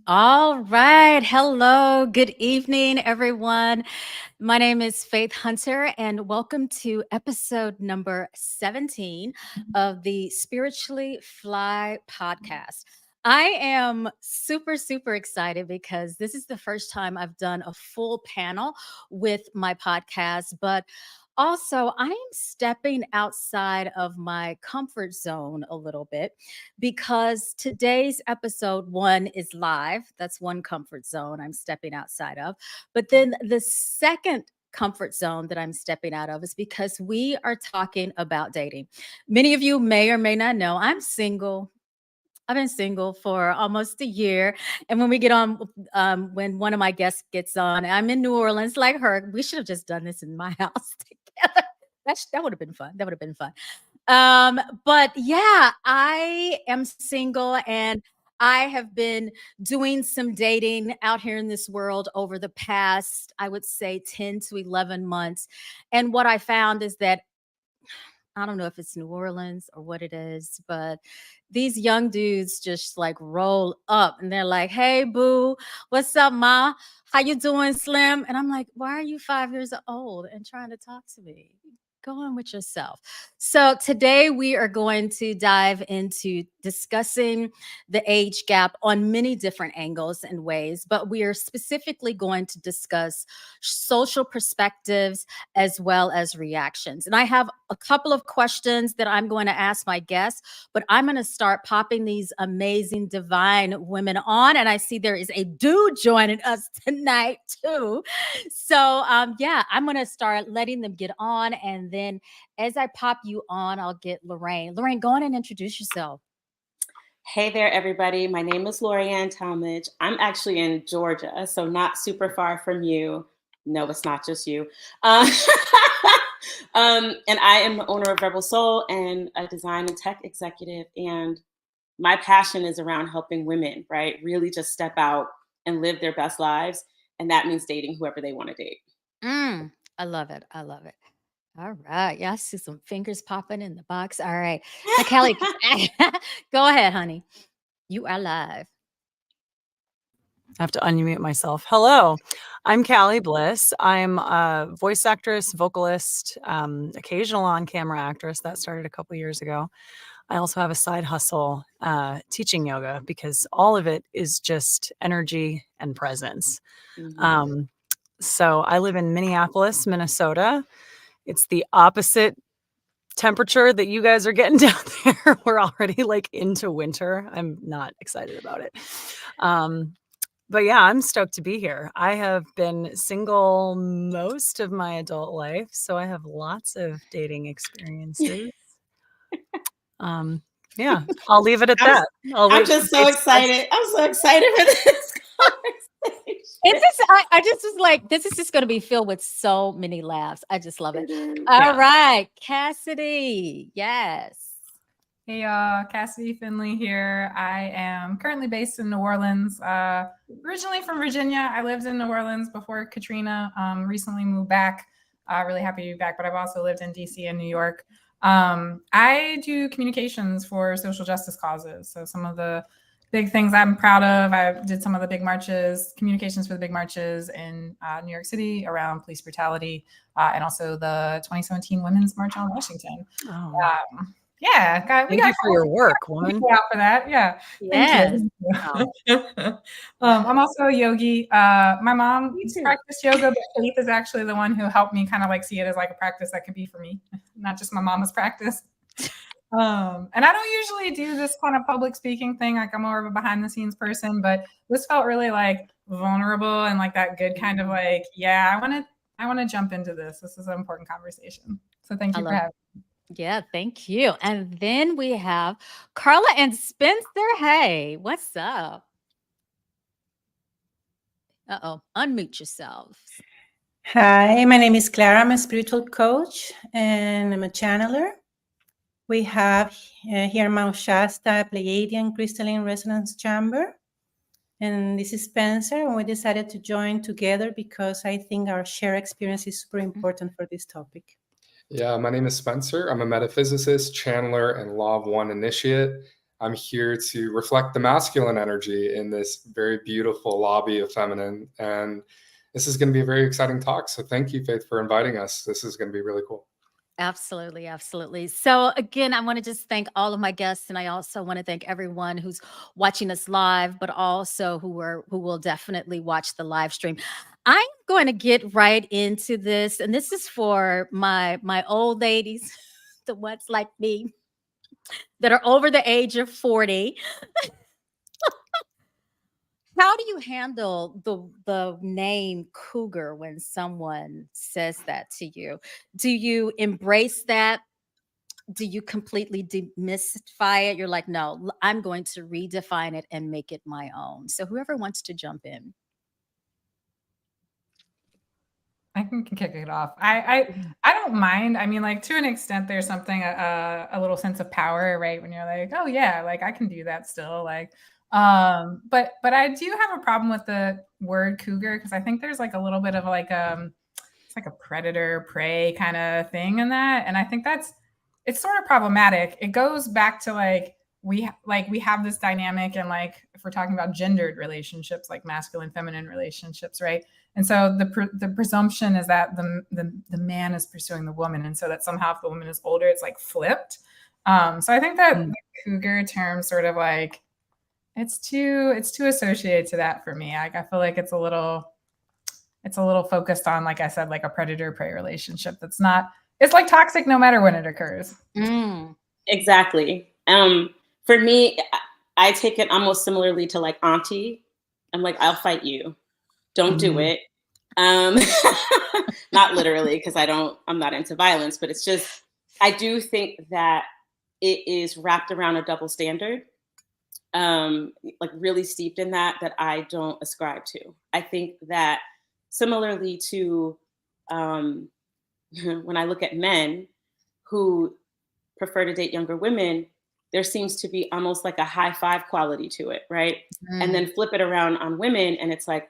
All right. Hello. Good evening, everyone. My name is Faith Hunter, and welcome to episode number 17 of the Spiritually Fly podcast. I am super, super excited because this is the first time I've done a full panel with my podcast, but also I am stepping outside of my comfort zone a little bit because today's episode one is live. That's one comfort zone I'm stepping outside of. But then the second comfort zone that I'm stepping out of is because we are talking about dating. Many of you may or may not know I'm single. I've been single for almost a year. And when we get on, when one of my guests gets on, I'm in New Orleans like her. We should have just done this in my house together. That would have been fun. That would have been fun. But yeah, I am single and I have been doing some dating out here in this world over the past, I would say 10 to 11 months. And what I found is that I don't know if it's New Orleans or what it is, but these young dudes just like roll up and they're like, "Hey, boo, what's up, ma? How you doing, Slim?" And I'm like, "Why are you 5 years old and trying to talk to me? Go on with yourself." So today we are going to dive into discussing the age gap on many different angles and ways, but we are specifically going to discuss social perspectives as well as reactions. And I have a couple of questions that I'm going to ask my guests, but I'm going to start popping these amazing, divine women on. And I see there is a dude joining us tonight, too. So, yeah, I'm going to start letting them get on. And then as I pop you on, I'll get Lorraine. Lorraine, go on and introduce yourself. Hey there, everybody. My name is Lorianne Talmadge. I'm actually in Georgia, so not super far from you. No, it's not just you. Uh, and I am the owner of Rebel Soul and a design and tech executive. And my passion is around helping women, right? Really just step out and live their best lives. And that means dating whoever they want to date. I love it. I love it. All right. Yeah, I see some fingers popping in the box. All right. So, Kelly, go ahead, honey. You are live. I have to unmute myself. Hello, I'm Callie Bliss. I'm a voice actress, vocalist, occasional on-camera actress. That started a couple years ago. I also have a side hustle teaching yoga because all of it is just energy and presence. Mhm. So I live in Minneapolis, Minnesota. It's the opposite temperature that you guys are getting down there. We're already like into winter. I'm not excited about it. But yeah, I'm stoked to be here. I have been single most of my adult life, so I have lots of dating experiences. Yeah, I'll leave it at that. I'll I'm wait for just so Faith's excited. I'm so excited for this conversation. It's just, I just was like, this is just going to be filled with so many laughs. I just love it. All Yeah. right, Cassidy. Yes. Hey y'all, Cassidy Finley here. I am currently based in New Orleans. Originally from Virginia. I lived in New Orleans before Katrina. Recently moved back. Really happy to be back, but I've also lived in DC and New York. I do communications for social justice causes. So some of the big things I'm proud of, I did some of the big marches, communications for the big marches in New York City around police brutality, and also the 2017 Women's March on Washington. Oh, Yeah, thank you for your work, woman. out for that. Yeah. Yes. Thank you. I'm also a yogi. My mom practiced yoga, but Faith is actually the one who helped me kind of like see it as like a practice that could be for me, not just my mama's practice. And I don't usually do this kind of public speaking thing. Like I'm more of a behind the scenes person, but this felt really like vulnerable and like that good kind of like, yeah, I want to jump into this. This is an important conversation. So thank you for having me. Yeah, thank you. And then we have Carla and Spencer. Hey, what's up? Uh-oh, unmute yourselves. Hi, my name is Clara. I'm a spiritual coach and I'm a channeler. We have here Mount Shasta, Pleiadian Crystalline Resonance Chamber. And this is Spencer, and we decided to join together because I think our shared experience is super important for this topic. Yeah, my name is Spencer. I'm a metaphysicist, channeler, and Law of One initiate. I'm here to reflect the masculine energy in this very beautiful lobby of feminine. And this is going to be a very exciting talk. So thank you, Faith, for inviting us. This is going to be really cool. Absolutely, absolutely. So again, I want to just thank all of my guests, and I also want to thank everyone who's watching us live, but also who will definitely watch the live stream. I'm going to get right into this, and this is for my old ladies, the ones like me that are over the age of 40. How do you handle the name cougar when someone says that to you? Do you embrace that? Do you completely demystify it? You're like, no, I'm going to redefine it and make it my own. So whoever wants to jump in. I can kick it off. I don't mind. I mean, like, to an extent, there's something a little sense of power, right? When you're like, oh yeah, like I can do that still. Like, but I do have a problem with the word cougar because I think there's like a little bit of like it's like a predator prey kind of thing in that, and I think it's sort of problematic. It goes back to like we have this dynamic, and like if we're talking about gendered relationships, like masculine feminine relationships, right? And so the presumption is that the man is pursuing the woman, and so that somehow if the woman is older, it's like flipped. So I think that the cougar term sort of like it's too associated to that for me. Like I feel like it's a little focused on, like I said, like a predator prey relationship. It's like toxic no matter when it occurs. Exactly. For me, I take it almost similarly to like auntie. I'm like, I'll fight you. Don't do it. Not literally, because I'm not into violence, but it's just, I do think that it is wrapped around a double standard, like really steeped in that I don't ascribe to. I think that similarly to when I look at men who prefer to date younger women, there seems to be almost like a high five quality to it, right? And then flip it around on women, and it's like,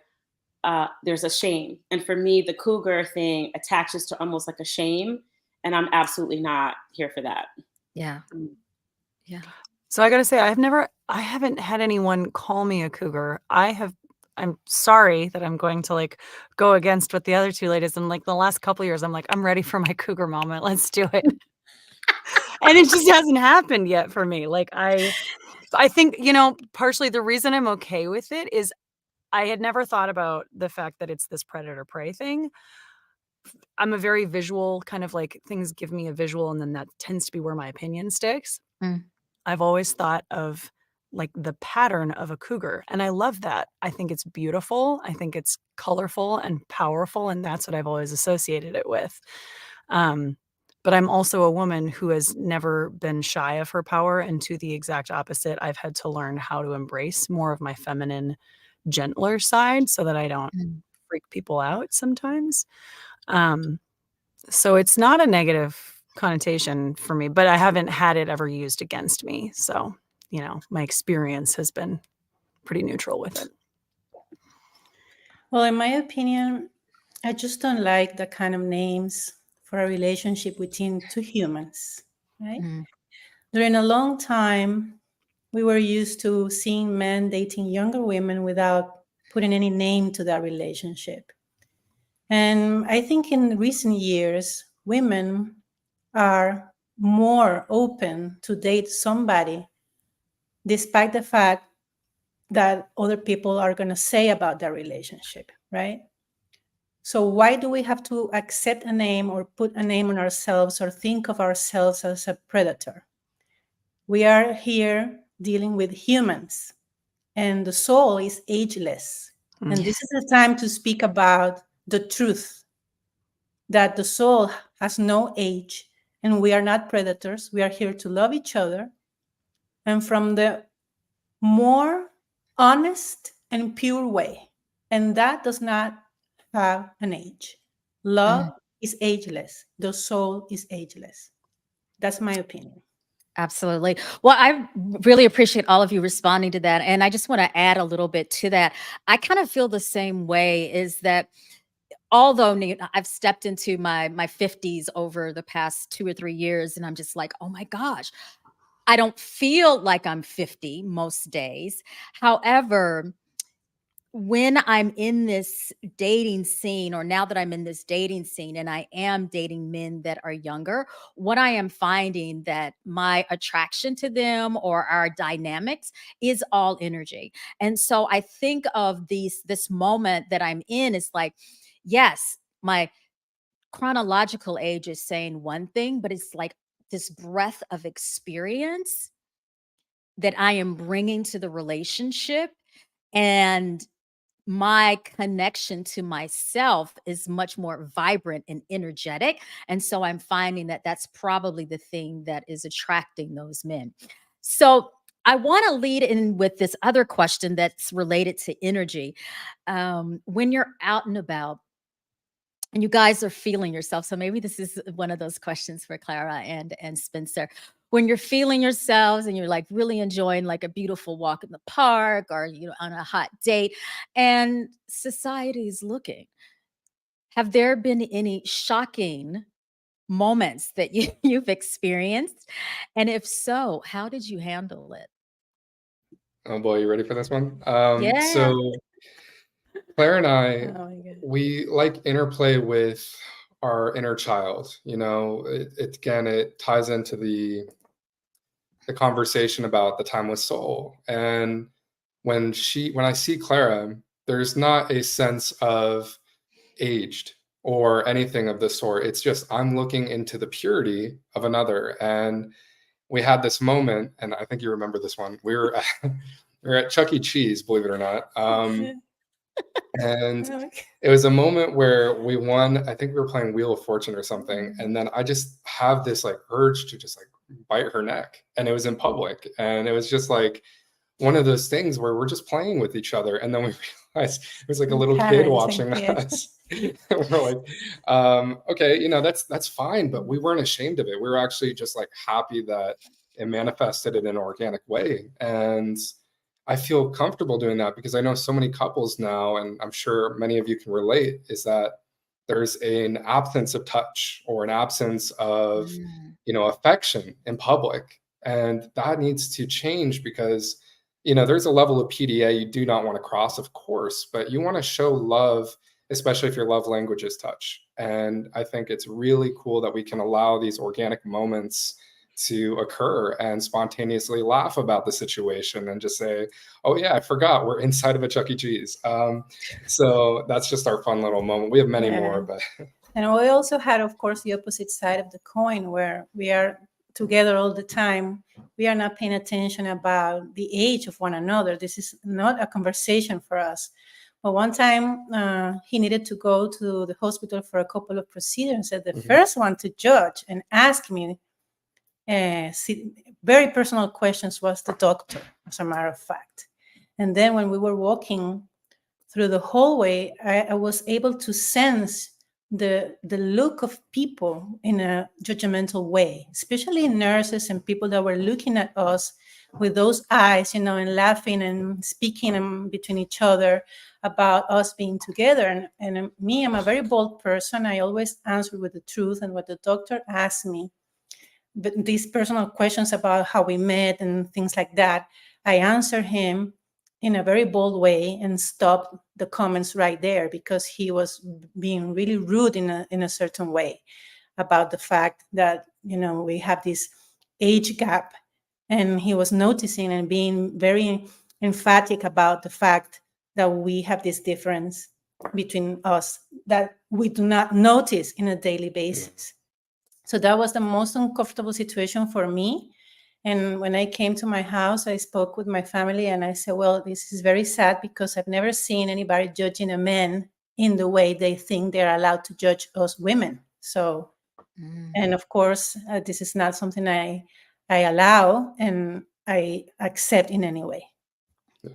there's a shame. And for me, the cougar thing attaches to almost like a shame. And I'm absolutely not here for that. Yeah. Yeah. So I got to say, I haven't had anyone call me a cougar. I'm sorry that I'm going to like go against what the other two ladies, and like the last couple of years, I'm like, I'm ready for my cougar moment. Let's do it. And it just hasn't happened yet for me. Like I think, partially the reason I'm okay with it is I had never thought about the fact that it's this predator prey thing. I'm a very visual kind of like, things give me a visual, and then that tends to be where my opinion sticks. I've always thought of like the pattern of a cougar, and I love that. I think it's beautiful. I think it's colorful and powerful, and that's what I've always associated it with. But I'm also a woman who has never been shy of her power, and to the exact opposite, I've had to learn how to embrace more of my feminine, gentler side so that I don't freak people out sometimes. So it's not a negative connotation for me, but I haven't had it ever used against me. So, my experience has been pretty neutral with it. Well, in my opinion, I just don't like the kind of names for a relationship between two humans, right? During a long time, we were used to seeing men dating younger women without putting any name to that relationship. And I think in recent years, women are more open to date somebody, despite the fact that other people are going to say about their relationship, right? So why do we have to accept a name or put a name on ourselves or think of ourselves as a predator? We are here dealing with humans, and the soul is ageless. And this is the time to speak about the truth, that the soul has no age, and we are not predators. We are here to love each other. And from the more honest and pure way. And that does not have an age. Love is ageless. The soul is ageless. That's my opinion. Absolutely. Well, I really appreciate all of you responding to that. And I just want to add a little bit to that. I kind of feel the same way, is that although I've stepped into my 50s over the past 2 or 3 years, and I'm just like, oh my gosh, I don't feel like I'm 50 most days. However, when I'm in this dating scene, or now that I'm in this dating scene and I am dating men that are younger, what I am finding that my attraction to them or our dynamics is all energy. And so I think of this moment that I'm in is like, yes, my chronological age is saying one thing, but it's like this breadth of experience that I am bringing to the relationship. And my connection to myself is much more vibrant and energetic. And so I'm finding that that's probably the thing that is attracting those men. So I want to lead in with this other question that's related to energy. When you're out and about, and you guys are feeling yourself. So maybe this is one of those questions for Clara and Spencer. When you're feeling yourselves and you're like really enjoying like a beautiful walk in the park, or on a hot date, and society is looking, have there been any shocking moments that you've experienced? And if so, how did you handle it? Oh boy, you ready for this one? Yeah. So Claire and I, Oh my God. we like interplay with our inner child. It ties into the conversation about the timeless soul. And when I see Clara, there's not a sense of aged or anything of the sort. It's just I'm looking into the purity of another. And we had this moment, and I think you remember this one. We were at Chuck E. Cheese, believe it or not. And Okay. it was a moment where we won. I think we were playing Wheel of Fortune or something. And then I just have this like urge to just like bite her neck. And it was in public. And it was just like one of those things where we're just playing with each other. And then we realized it was like a little kid Parenting, watching yeah. us. And we're like, okay, that's fine. But we weren't ashamed of it. We were actually just like happy that it manifested in an organic way. And I feel comfortable doing that because I know so many couples now, and I'm sure many of you can relate, is that there's an absence of touch or an absence of, Mm. affection in public. And that needs to change because, there's a level of PDA you do not want to cross, of course, but you want to show love, especially if your love language is touch. And I think it's really cool that we can allow these organic moments to occur and spontaneously laugh about the situation and just say, oh yeah, I forgot we're inside of a Chuck E. Cheese. So that's just our fun little moment. We have many more, but And we also had, of course, the opposite side of the coin where we are together all the time. We are not paying attention about the age of one another. This is not a conversation for us. But one time he needed to go to the hospital for a couple of procedures. And the first one to judge and ask me very personal questions was the doctor, as a matter of fact. And then when we were walking through the hallway, I was able to sense the look of people in a judgmental way, especially nurses and people that were looking at us with those eyes, and laughing and speaking between each other about us being together. And me, I'm a very bold person. I always answer with the truth. And what the doctor asked me, but these personal questions about how we met and things like that, I answered him in a very bold way and stopped the comments right there because he was being really rude in a certain way about the fact that we have this age gap, and he was noticing and being very emphatic about the fact that we have this difference between us that we do not notice in a daily basis. So that was the most uncomfortable situation for me. And when I came to my house, I spoke with my family and I said, well, this is very sad because I've never seen anybody judging a man in the way they think they're allowed to judge us women. So, and of course, this is not something I allow and I accept in any way.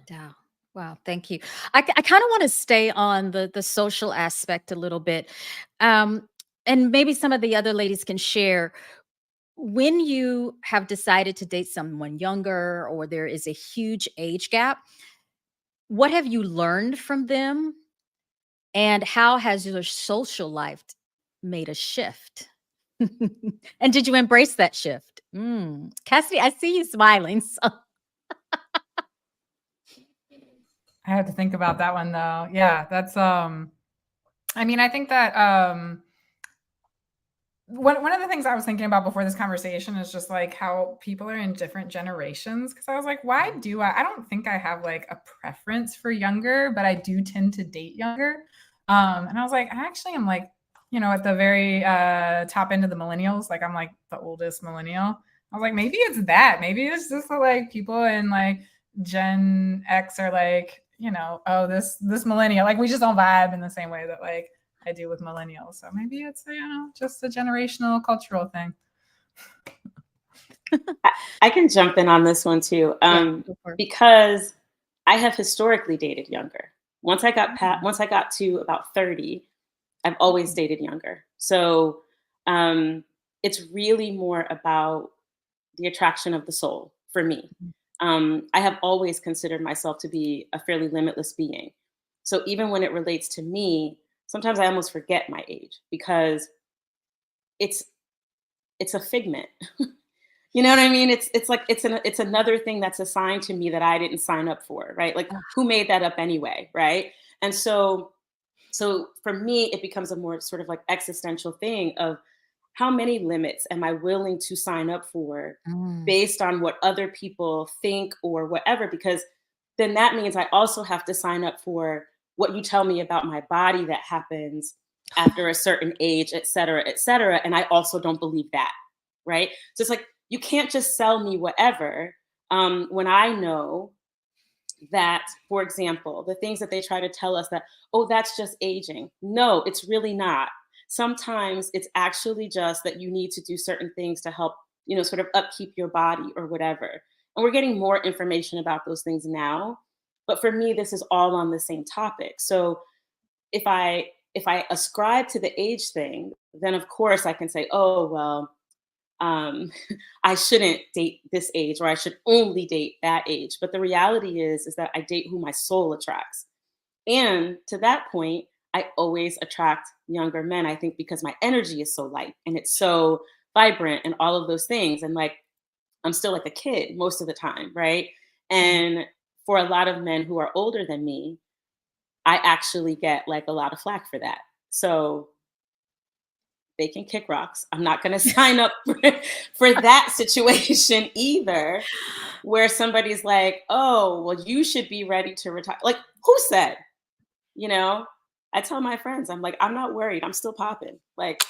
Yeah. Wow. Thank you. I kind of want to stay on the social aspect a little bit. And maybe some of the other ladies can share when you have decided to date someone younger or there is a huge age gap, what have you learned from them? And how has your social life made a shift? And did you embrace that shift? Cassidy, I see you smiling. So. I had to think about that one though. Yeah, that's I mean, I think that one of the things I was thinking about before this conversation is just like how people are in different generations. Cause I was like, why do I don't think I have like a preference for younger, but I do tend to date younger. And I was like, I actually am like, at the very top end of the millennials. Like I'm like the oldest millennial. I was like, maybe it's that. Maybe it's just like people in like Gen X are like, oh, this millennial, like we just don't vibe in the same way that like I do with millennials. So maybe it's just a generational cultural thing. I can jump in on this one too, because I have historically dated younger. Once I got to about 30, I've always dated younger. So it's really more about the attraction of the soul for me. I have always considered myself to be a fairly limitless being. So even when it relates to me, sometimes I almost forget my age because it's a figment. You know what I mean? It's like it's another thing that's assigned to me that I didn't sign up for, right? Like who made that up anyway, right? And so for me, it becomes a more sort of like existential thing of how many limits am I willing to sign up for based on what other people think or whatever? Because then that means I also have to sign up for what you tell me about my body that happens after a certain age, et cetera, et cetera. And I also don't believe that, right? So it's like, you can't just sell me whatever when I know that, for example, the things that they try to tell us that, oh, that's just aging. No, it's really not. Sometimes it's actually just that you need to do certain things to help, sort of upkeep your body or whatever. And we're getting more information about those things now. But for me, this is all on the same topic. So if I ascribe to the age thing, then of course I can say, oh, well, I shouldn't date this age, or I should only date that age. But the reality is that I date who my soul attracts. And to that point, I always attract younger men, I think, because my energy is so light and it's so vibrant and all of those things. And like, I'm still like a kid most of the time, right? And for a lot of men who are older than me, I actually get like a lot of flack for that. So they can kick rocks. I'm not going to sign up for that situation either, where somebody's like, oh, well, you should be ready to retire. Like, who said? I tell my friends, I'm like, I'm not worried. I'm still popping. Like,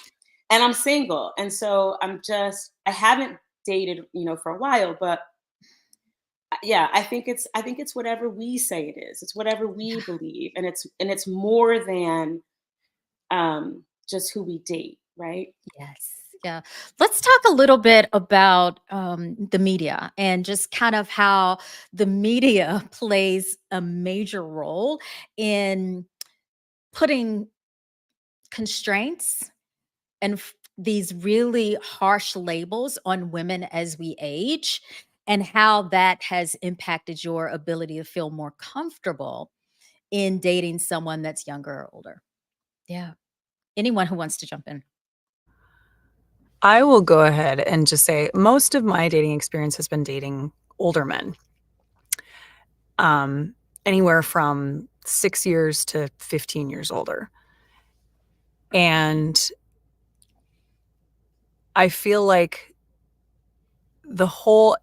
and I'm single. And so I haven't dated, for a while, but yeah, I think it's whatever we say it is. It's whatever we believe. And it's more than just who we date. Right? Yes. Yeah. Let's talk a little bit about the media and just kind of how the media plays a major role in putting constraints and these really harsh labels on women as we age, and how that has impacted your ability to feel more comfortable in dating someone that's younger or older. Yeah. Anyone who wants to jump in. I will go ahead and just say most of my dating experience has been dating older men. Anywhere from 6 years to 15 years older. And I feel like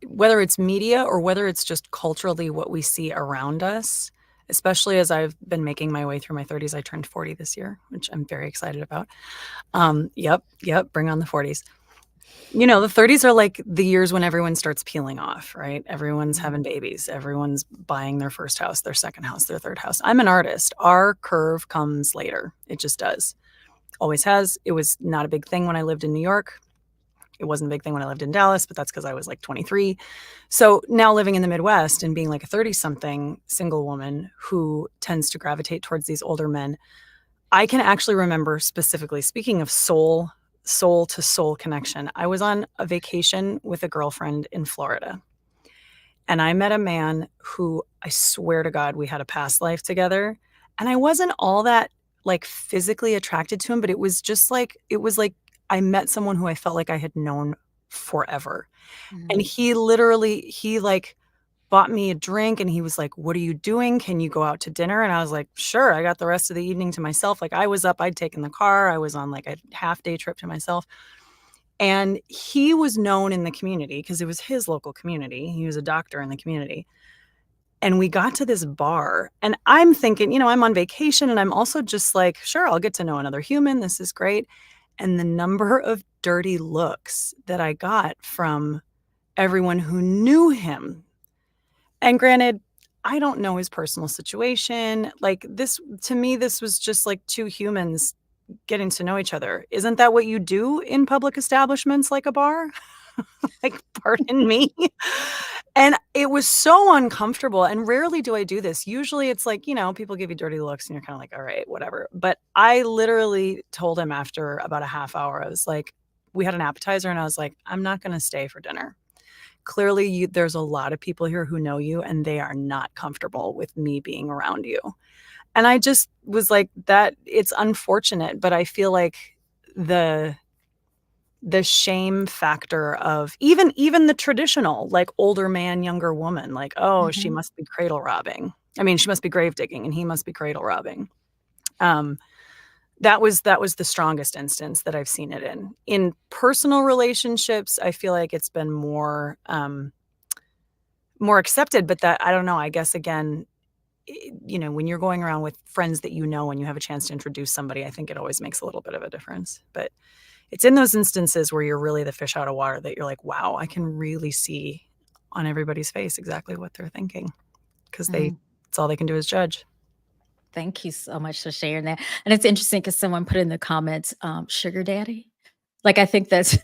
whether it's media or whether it's just culturally what we see around us, especially as I've been making my way through my 30s, I turned 40 this year, which I'm very excited about. Yep, bring on the 40s. The 30s are like the years when everyone starts peeling off, right? Everyone's having babies. Everyone's buying their first house, their second house, their third house. I'm an artist. Our curve comes later. It just does. Always has. It was not a big thing when I lived in New York. It wasn't a big thing when I lived in Dallas, but that's because I was like 23. So now living in the Midwest and being like a 30-something single woman who tends to gravitate towards these older men, I can actually remember specifically, speaking of soul to soul connection, I was on a vacation with a girlfriend in Florida. And I met a man who, I swear to God, we had a past life together. And I wasn't all that like physically attracted to him, but it was just like, it was like I met someone who I felt like I had known forever. And Mhm. he like bought me a drink and he was like, "What are you doing? Can you go out to dinner?" And I was like, "Sure." I got the rest of the evening to myself. Like I was up, I'd taken the car. I was on like a half day trip to myself. And he was known in the community because it was his local community. He was a doctor in the community. And we got to this bar and I'm thinking, I'm on vacation and I'm also just like, sure, I'll get to know another human. This is great. And the number of dirty looks that I got from everyone who knew him. And granted, I don't know his personal situation. Like this, to me, this was just like two humans getting to know each other. Isn't that what you do in public establishments like a bar? Like, pardon me. And it was so uncomfortable. And rarely do I do this. Usually it's like, people give you dirty looks and you're kind of like, all right, whatever. But I literally told him after about a half hour, I was like, we had an appetizer and I was like, I'm not going to stay for dinner. Clearly, there's a lot of people here who know you and they are not comfortable with me being around you. And I just was like, that it's unfortunate, but I feel like the shame factor of even the traditional, like older man, younger woman, like, oh, she Mhm. must be cradle robbing. I mean, she must be grave digging and he must be cradle robbing. That was the strongest instance that I've seen it in. In personal relationships, I feel like it's been more accepted, but that, I don't know, I guess again, when you're going around with friends that and you have a chance to introduce somebody, I think it always makes a little bit of a difference. But it's in those instances where you're really the fish out of water that you're like, wow, I can really see on everybody's face exactly what they're thinking because Mhm. it's all they can do is judge. Thank you so much for sharing that. And it's interesting because someone put in the comments, sugar daddy. Like, I think that's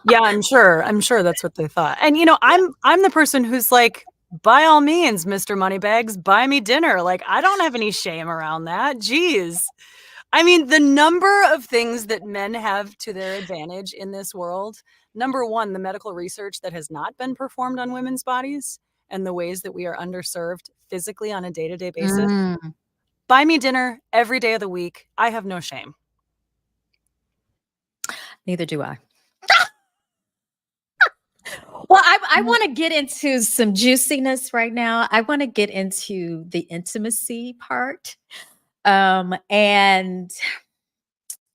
Yeah, I'm sure that's what they thought. And I'm the person who's like, by all means, Mr. Moneybags, buy me dinner. Like, I don't have any shame around that. Jeez. I mean, the number of things that men have to their advantage in this world. Number one, the medical research that has not been performed on women's bodies and the ways that we are underserved physically on a day-to-day basis. Mm, Buy me dinner every day of the week. I have no shame. neither do I. Well, I want to get into some juiciness right now. I want to get into the intimacy part. And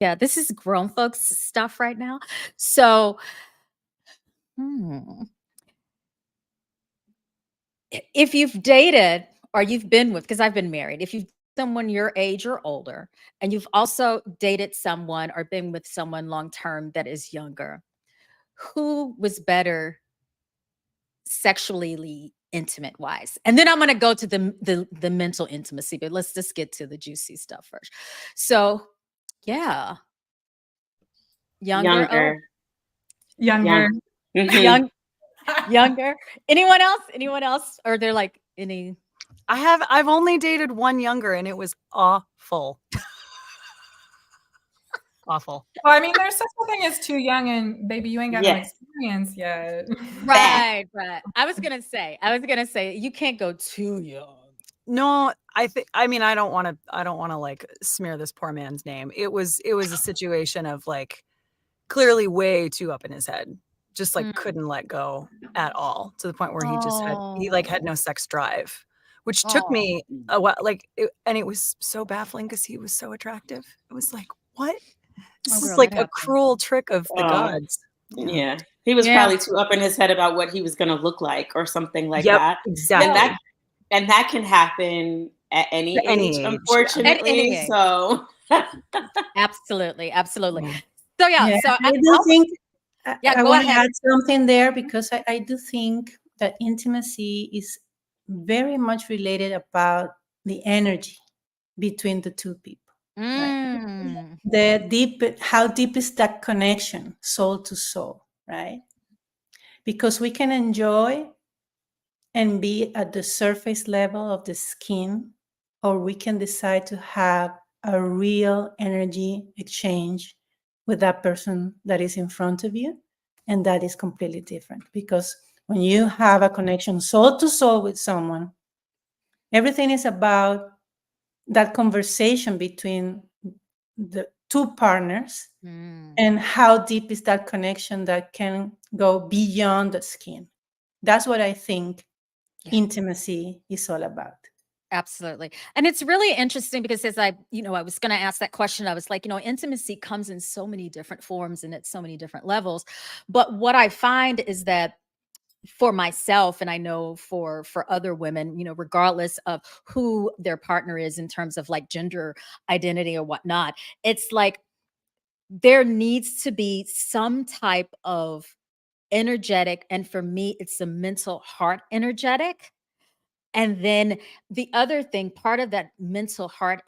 yeah, this is grown folks stuff right now. So, hmm, if you've dated or you've been with, because I've been married, if you've someone your age or older, and you've also dated someone or been with someone long term that is younger, who was better sexually intimate wise? And then I'm going to go to the mental intimacy, but let's just get to the juicy stuff first. So, yeah, younger, oh, Younger. Younger. Mhm. young, younger. Anyone else? Or they're like any? I've only dated one younger and it was awful. Awful. Well, I mean, there's such a thing as too young, and baby, you ain't got no Yes. experience yet. Right. I was gonna say you can't go too young. No, I mean, I don't want to like smear this poor man's name. It was a situation of like clearly way too up in his head. Just like Mm. couldn't let go at all to the point where he like had Oh, no sex drive, which took oh, me a while. Like, and it was so baffling because he was so attractive. It was like, what? This oh, is girl, like that a happens. cruel trick of the Oh, gods. Yeah. yeah. He was Yeah. probably too up in his head about what he was going to look like or something like Yep. that. Exactly. And that can happen at any At any age, age, yeah. unfortunately. At any age. So Absolutely. Yeah. So yeah, Yeah, so I do think yeah, I go want to ahead. add something there because I do think that intimacy is very much related about the energy between the two people. Right? Mm. How deep is that connection, soul to soul, right? Because we can enjoy and be at the surface level of the skin, or we can decide to have a real energy exchange with that person that is in front of you. And that is completely different because when you have a connection soul to soul with someone, everything is about that conversation between two partners, Mm. and how deep is that connection that can go beyond the skin. That's what I think intimacy is all about. Absolutely. And it's really interesting because as I was going to ask that question, I was like, intimacy comes in so many different forms and at so many different levels. But what I find is that for myself, and I know for other women, regardless of who their partner is in terms of like gender identity or whatnot, it's like there needs to be some type of energetic, and for me, it's the mental heart energetic. And then the other thing, part of that mental heart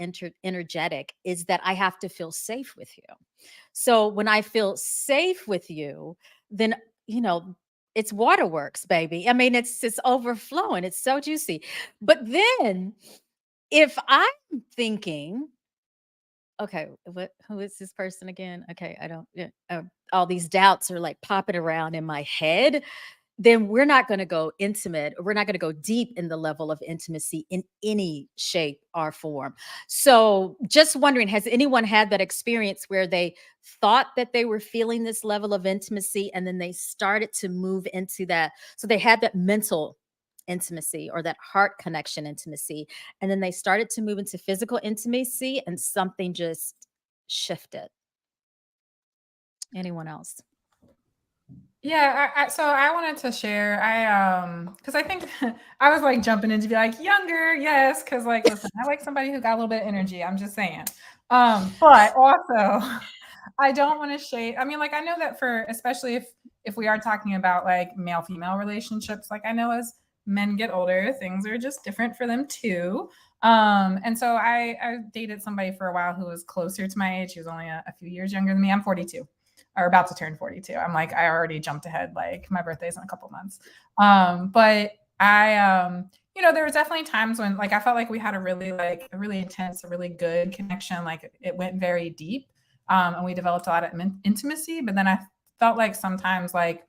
energetic is that I have to feel safe with you. So when I feel safe with you, then, it's waterworks, baby. I mean, it's overflowing. It's so juicy. But then if I'm thinking, okay, who is this person again? Okay, I don't, yeah, all these doubts are like popping around in my head, then we're not going to go intimate. We're not going to go deep in the level of intimacy in any shape or form. So, just wondering, has anyone had that experience where they thought that they were feeling this level of intimacy and then they started to move into that? So, they had that mental intimacy or that heart connection intimacy, and then they started to move into physical intimacy and something just shifted. Anyone else? Yeah, so I wanted to share. Because I think I was like jumping in to be like younger, yes, because like listen, I like somebody who got a little bit of energy. I'm just saying. But also, I don't want to shade. I mean, like I know that for especially if we are talking about like male female relationships, like I know as men get older, things are just different for them too. And so I dated somebody for a while who was closer to my age. He was only a few years younger than me. I'm 42. Or about to turn 42. I'm like, I already jumped ahead. Like my birthday's in a couple months. But I, there was definitely times when like I felt like we had a really intense, a really good connection. Like it went very deep, and we developed a lot of intimacy. But then I felt like sometimes like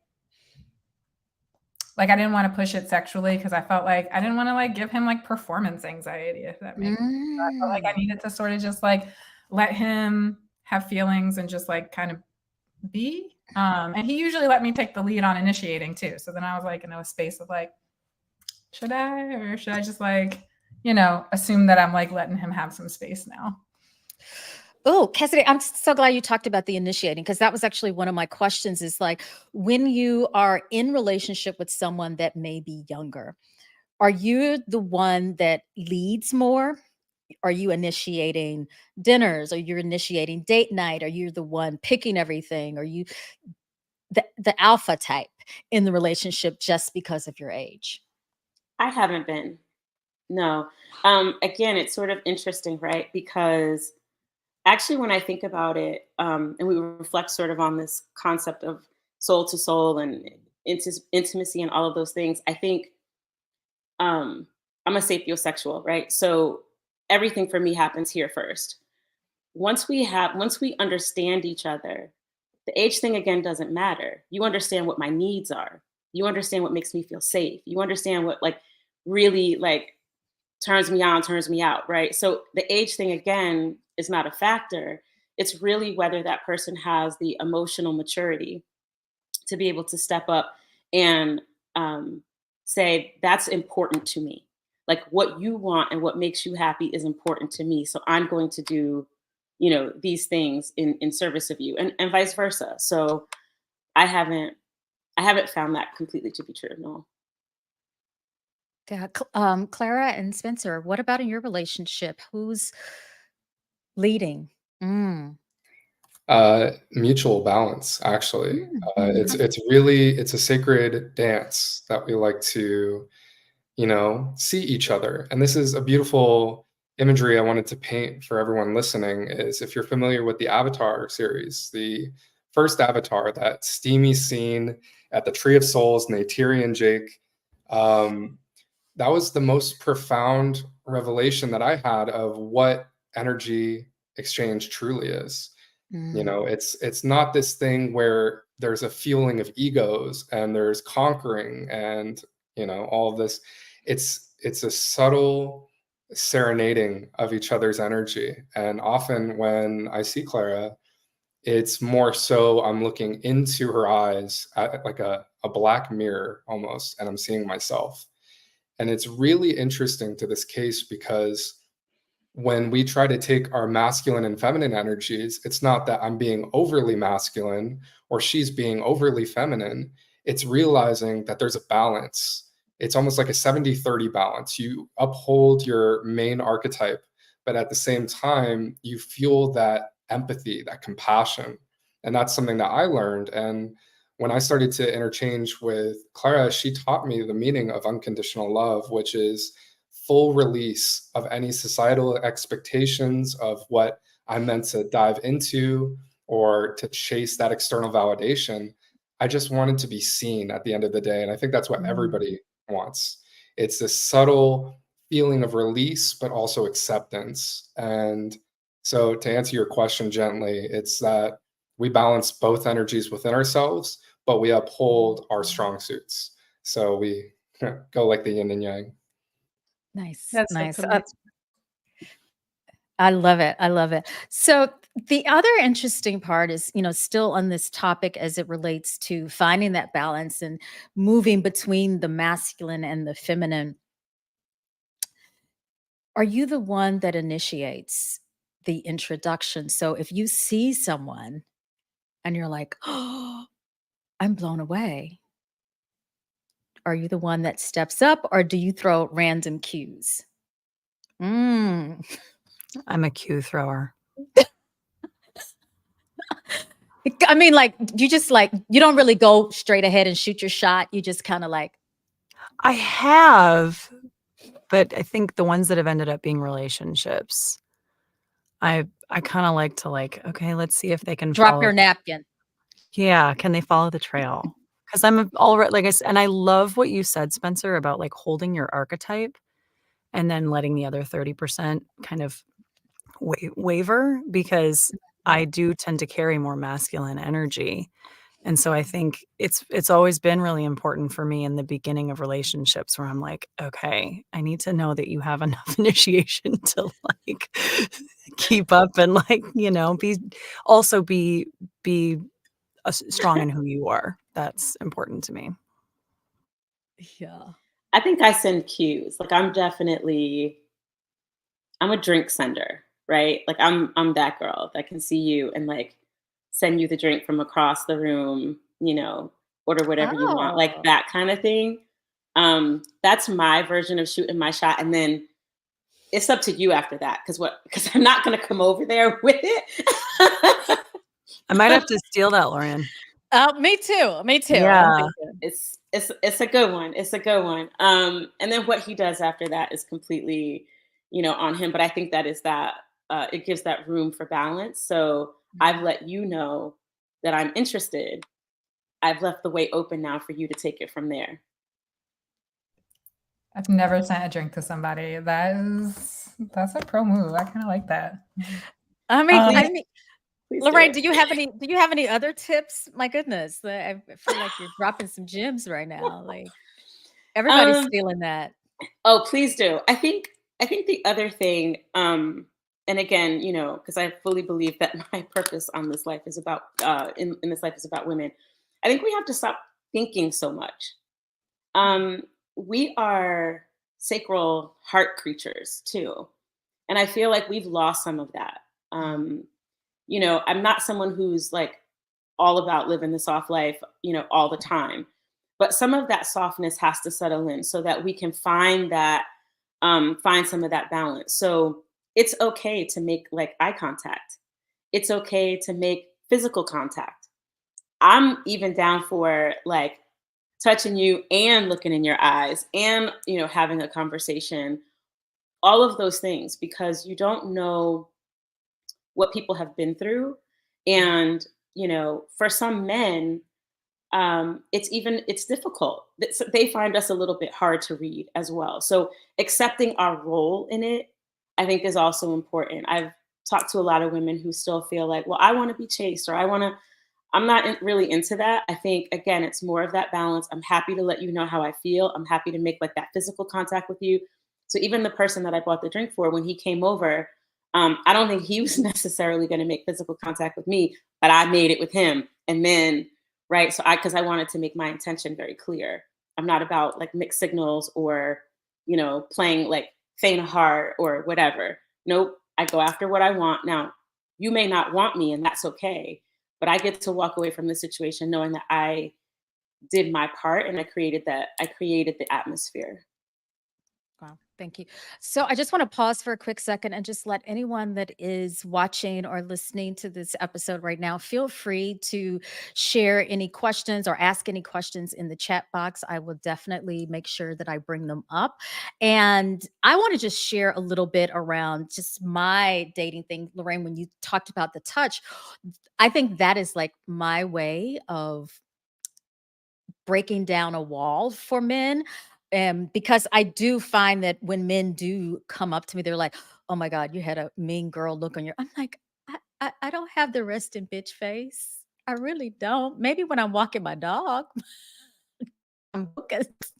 I didn't want to push it sexually because I felt like I didn't want to like give him like performance anxiety, if that makes sense. So I felt like I needed to sort of just like let him have feelings and just like kind of be. And he usually let me take the lead on initiating too. So then I was like in a space of like, should I just like, assume that I'm like letting him have some space now? Oh, Cassidy, I'm so glad you talked about the initiating because that was actually one of my questions is like when you are in relationship with someone that may be younger, are you the one that leads more? Are you initiating dinners? Are you initiating date night? Are you the one picking everything? Are you the alpha type in the relationship just because of your age? I haven't been. No. Again, it's sort of interesting, right? Because actually, when I think about it, and we reflect sort of on this concept of soul to soul and intimacy and all of those things, I think I'm a sapiosexual, right? So everything for me happens here first. Once we understand each other, the age thing again doesn't matter. You understand what my needs are. You understand what makes me feel safe. You understand what like really like turns me on, turns me out, right? So the age thing again is not a factor. It's really whether that person has the emotional maturity to be able to step up and say, that's important to me. Like what you want and what makes you happy is important to me. So I'm going to do, these things in service of you and vice versa. So I haven't found that completely to be true. No. Yeah, Clara and Spencer, what about in your relationship? Who's leading? Mm. Mutual balance, actually. It's Okay. it's a sacred dance that we like to, see each other. And this is a beautiful imagery I wanted to paint for everyone listening is if you're familiar with the Avatar series, the first Avatar, that steamy scene at the Tree of Souls, Neytiri and Jake, that was the most profound revelation that I had of what energy exchange truly is. It's not this thing where there's a fueling of egos and there's conquering and all of this. It's a subtle serenading of each other's energy. And often when I see Clara, it's more so I'm looking into her eyes at like a black mirror almost, and I'm seeing myself. And it's really interesting to this case because when we try to take our masculine and feminine energies, it's not that I'm being overly masculine or she's being overly feminine. It's realizing that there's a balance. It's almost like a 70-30 balance. You uphold your main archetype, but at the same time, you feel that empathy, that compassion. And that's something that I learned. And when I started to interchange with Clara, she taught me the meaning of unconditional love, which is full release of any societal expectations of what I'm meant to dive into or to chase that external validation. I just wanted to be seen at the end of the day. And I think that's what everybody wants. It's this subtle feeling of release, but also acceptance. And so to answer your question gently, it's that we balance both energies within ourselves, but we uphold our strong suits. So we go like the yin and yang. Nice, That's so nice. cool. I love it. I love it. So the other interesting part is, still on this topic as it relates to finding that balance and moving between the masculine and the feminine. Are you the one that initiates the introduction? So if you see someone and you're like, oh, I'm blown away. Are you the one that steps up or do you throw random cues? Mm. I'm a cue thrower. I mean, like, you don't really go straight ahead and shoot your shot. You just kind of like, I have, but I think the ones that have ended up being relationships, I kind of like to okay, let's see if they can drop follow. your napkin. Yeah, can they follow the trail? Because I'm already, like I said, and I love what you said, Spencer, about like holding your archetype and then letting the other 30% kind of waver, because I do tend to carry more masculine energy. And so I think it's always been really important for me in the beginning of relationships where I'm like, okay, I need to know that you have enough initiation to like keep up and be strong in who you are. That's important to me. Yeah. I think I send cues. Like I'm a drink sender, right? Like I'm that girl that can see you and like send you the drink from across the room, order whatever you want, like Oh. that kind of thing. That's my version of shooting my shot. And then it's up to you after that. Because I'm not gonna come over there with it. I might have to steal that, Lauren. Me too. Me too. Yeah. It's a good one. It's a good one. And then what he does after that is completely, on him. But I think that is that it gives that room for balance. So I've let you know that I'm interested. I've left the way open now for you to take it from there. I've never sent a drink to somebody. That's a pro move. I kind of like that. I mean, Please Lorraine, do do you have any other tips? My goodness, I feel like you're dropping some gems right now. Like everybody's stealing that. Oh, please do. I think the other thing, and again, because I fully believe that my purpose on this life is about in this life is about women. I think we have to stop thinking so much. We are sacral heart creatures too, and I feel like we've lost some of that. I'm not someone who's like all about living the soft life, all the time. But some of that softness has to settle in so that we can find some of that balance. So it's okay to make like eye contact. It's okay to make physical contact. I'm even down for like touching you and looking in your eyes and, having a conversation, all of those things, because you don't know what people have been through. And, for some men, it's difficult. They find us a little bit hard to read as well. So accepting our role in it, I think, is also important. I've talked to a lot of women who still feel like, well, I want to be chased, or I'm not really into that. I think, again, it's more of that balance. I'm happy to let you know how I feel. I'm happy to make like that physical contact with you. So even the person that I bought the drink for, when he came over, I don't think he was necessarily going to make physical contact with me, but I made it with him. And then, right. So because I wanted to make my intention very clear. I'm not about like mixed signals or, playing like faint of heart or whatever. Nope. I go after what I want. Now, you may not want me, and that's okay. But I get to walk away from the situation knowing that I did my part and I created the atmosphere. Wow, thank you. So I just want to pause for a quick second and just let anyone that is watching or listening to this episode right now feel free to share any questions or ask any questions in the chat box. I will definitely make sure that I bring them up. And I want to just share a little bit around just my dating thing. Lorraine, when you talked about the touch, I think that is like my way of breaking down a wall for men. Because I do find that when men do come up to me, they're like, "Oh my God, you had a mean girl look on your." I'm like, I don't have the resting bitch face. I really don't. Maybe when I'm walking my dog, I'm focused.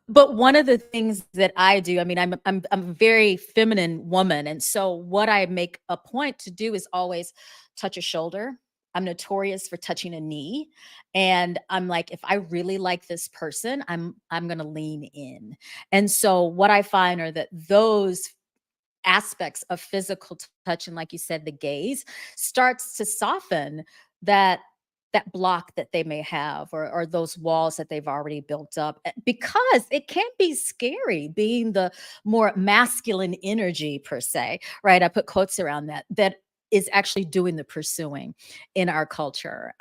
But one of the things that I do, I mean, I'm a very feminine woman, and so what I make a point to do is always touch a shoulder. I'm notorious for touching a knee, and I'm like, if I really like this person, I'm going to lean in. And so what I find are that those aspects of physical touch, and like you said, the gaze starts to soften that block that they may have, or those walls that they've already built up, because it can be scary being the more masculine energy per se, right? I put quotes around that is actually doing the pursuing in our culture,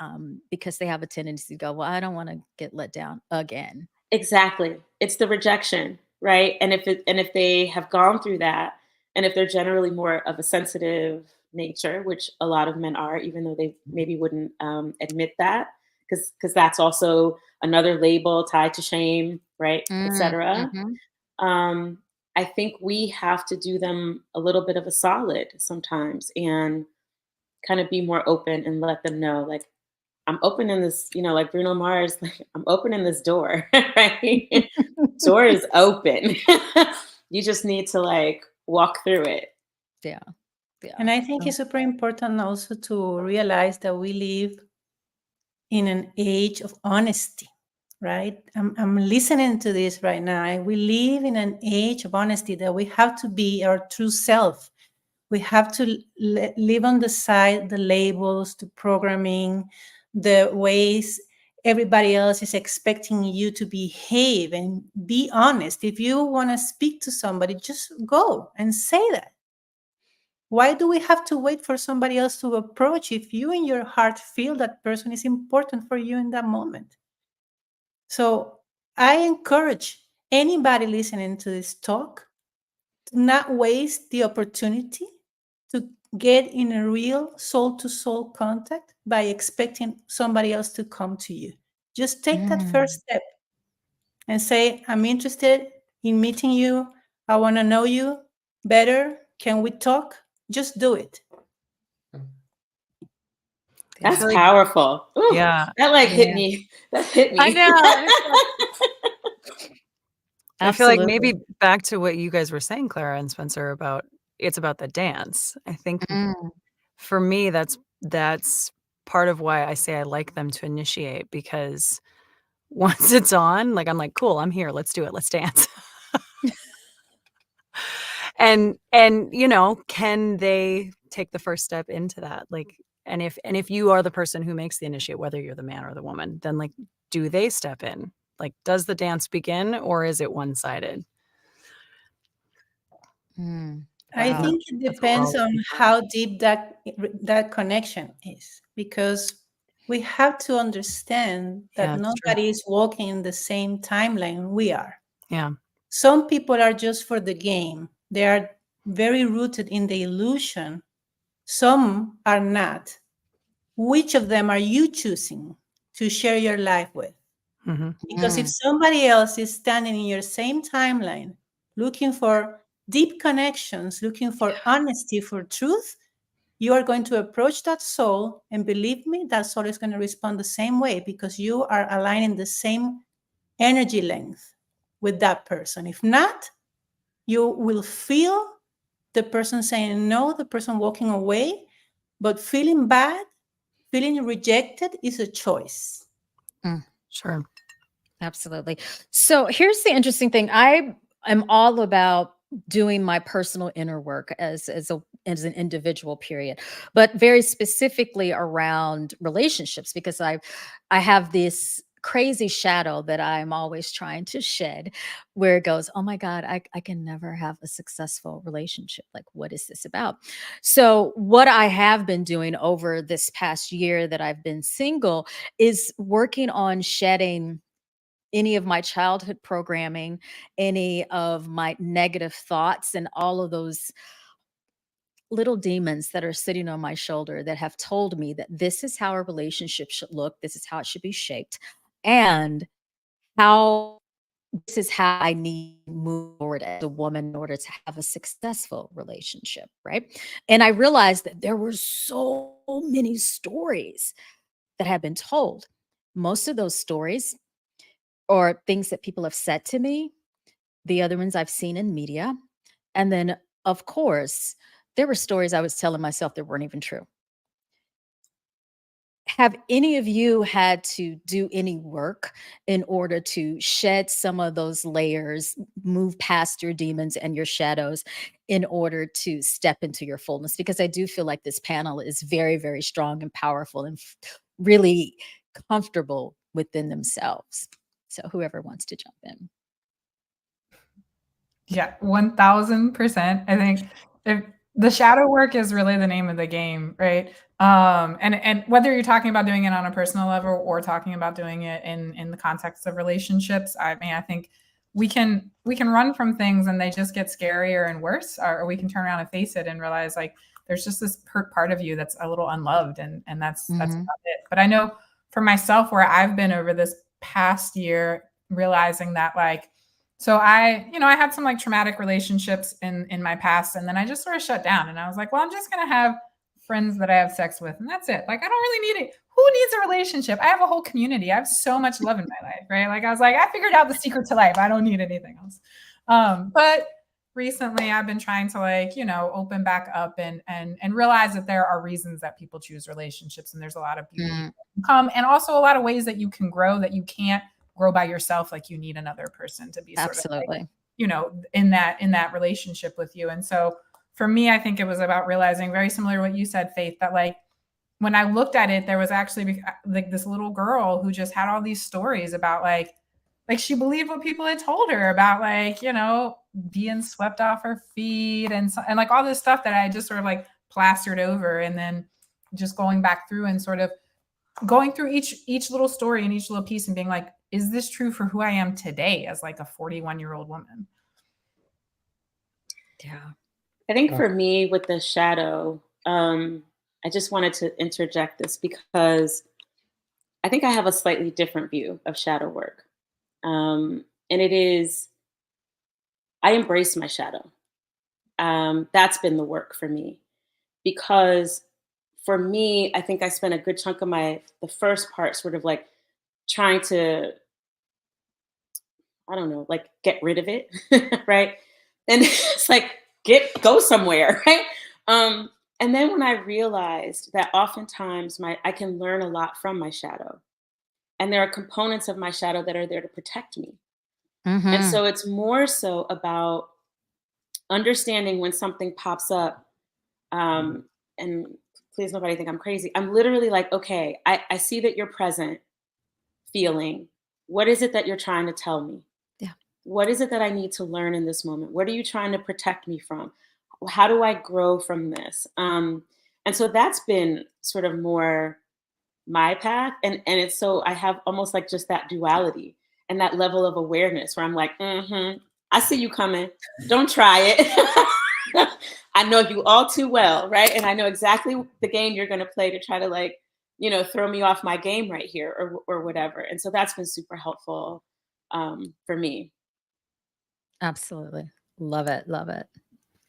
because they have a tendency to go, well, I don't want to get let down again. Exactly. It's the rejection, right? And if they have gone through that, and if they're generally more of a sensitive nature, which a lot of men are, even though they maybe wouldn't admit that, because that's also another label tied to shame, right, etc. Mhm. I think we have to do them a little bit of a solid sometimes and kind of be more open and let them know, like, I'm opening this, like Bruno Mars, like, I'm opening this door, right? Door is open. You just need to like walk through it. Yeah. Yeah. And I think it's super important also to realize that we live in an age of honesty, right? I'm listening to this right now. We live in an age of honesty that we have to be our true self. We have to live on the side, the labels, the programming, the ways everybody else is expecting you to behave, and be honest. If you want to speak to somebody, just go and say that. Why do we have to wait for somebody else to approach if you in your heart feel that person is important for you in that moment? So I encourage anybody listening to this talk to not waste the opportunity to get in a real soul-to-soul contact by expecting somebody else to come to you. Just take that first step and say, I'm interested in meeting you. I want to know you better. Can we talk? Just do it. That's like- powerful. Ooh, Yeah. that like hit me. That hit me. I know. I feel like Absolutely. maybe back to what you guys were saying, Clara and Spencer, about it's about the dance. I think for me, that's part of why I say I like them to initiate, because once it's on, like, I'm like, cool, I'm here. Let's do it. Let's dance. and can they take the first step into that? Like, and if you are the person who makes the initiate, whether you're the man or the woman, then like, do they step in? Like, does the dance begin, or is it one-sided? I Wow. think it depends on how deep that connection is, because we have to understand that Yeah, it's true. nobody is walking in the same timeline we are. Yeah. Some people are just for the game. They are very rooted in the illusion. Some are not. Which of them are you choosing to share your life with? Mhm. Because if somebody else is standing in your same timeline, looking for deep connections, looking for honesty, for truth, you are going to approach that soul. And believe me, that soul is going to respond the same way, because you are aligning the same energy length. with that person. If not, you will feel the person saying no, the person walking away, but feeling bad, feeling rejected is a choice. Sure. Absolutely. So here's the interesting thing. I am all about doing my personal inner work as an individual period, but very specifically around relationships, because I have this crazy shadow that I'm always trying to shed, where it goes, oh my God, I can never have a successful relationship. Like, what is this about? So what I have been doing over this past year that I've been single is working on shedding any of my childhood programming, any of my negative thoughts, and all of those little demons that are sitting on my shoulder that have told me that this is how a relationship should look, this is how it should be shaped, and how this is how I need to move forward as a woman in order to have a successful relationship, right? And I realized that there were so many stories that had been told. Most of those stories or things that people have said to me, the other ones I've seen in media. And then, of course, there were stories I was telling myself that weren't even true. Have any of you had to do any work in order to shed some of those layers, move past your demons and your shadows in order to step into your fullness? Because I do feel like this panel is very, very strong and powerful and really comfortable within themselves. So whoever wants to jump in. Yeah, 1000%. I think if the shadow work is really the name of the game, right? And whether you're talking about doing it on a personal level or talking about doing it in the context of relationships, I mean, I think we can run from things and they just get scarier and worse, or we can turn around and face it and realize like there's just this part of you that's a little unloved, and that's about it. But I know for myself, where I've been over this past year, realizing that like, so I had some like traumatic relationships in my past, and then I just sort of shut down, and I was like, well, I'm just going to have friends that I have sex with, and that's it. Like, I don't really need it. Who needs a relationship? I have a whole community. I have so much love in my life, right? Like, I was like, I figured out the secret to life. I don't need anything else. But recently I've been trying to like, open back up and realize that there are reasons that people choose relationships, and there's a lot of beauty that can come, and also a lot of ways that you can grow that you can't grow by yourself. Like, you need another person to be sort of like, in that relationship with you. And so for me, I think it was about realizing, very similar to what you said, Faith, that like when I looked at it, there was actually like this little girl who just had all these stories about like she believed what people had told her about like, being swept off her feet and like all this stuff that I just sort of like plastered over, and then just going back through and sort of going through each little story and each little piece and being like, is this true for who I am today as like a 41-year-old woman? Yeah. I think for me with the shadow, I just wanted to interject this because I think I have a slightly different view of shadow work. And it is, I embrace my shadow. That's been the work for me, because for me, I think I spent a good chunk of the first part sort of like trying to, I don't know, like get rid of it, right? And it's like, go somewhere, right? And then when I realized that oftentimes I can learn a lot from my shadow, and there are components of my shadow that are there to protect me. And so it's more so about understanding when something pops up, and please nobody think I'm crazy. I'm literally like, okay, I see that you're present, feeling. What is it that you're trying to tell me? Yeah. What is it that I need to learn in this moment? What are you trying to protect me from? How do I grow from this? And so that's been sort of more my path. And it's so I have almost like just that duality and that level of awareness where I'm like, I see you coming. Don't try it. I know you all too well, right? And I know exactly the game you're going to play to try to like, throw me off my game right here or whatever. And so that's been super helpful for me. Absolutely. Love it. Love it.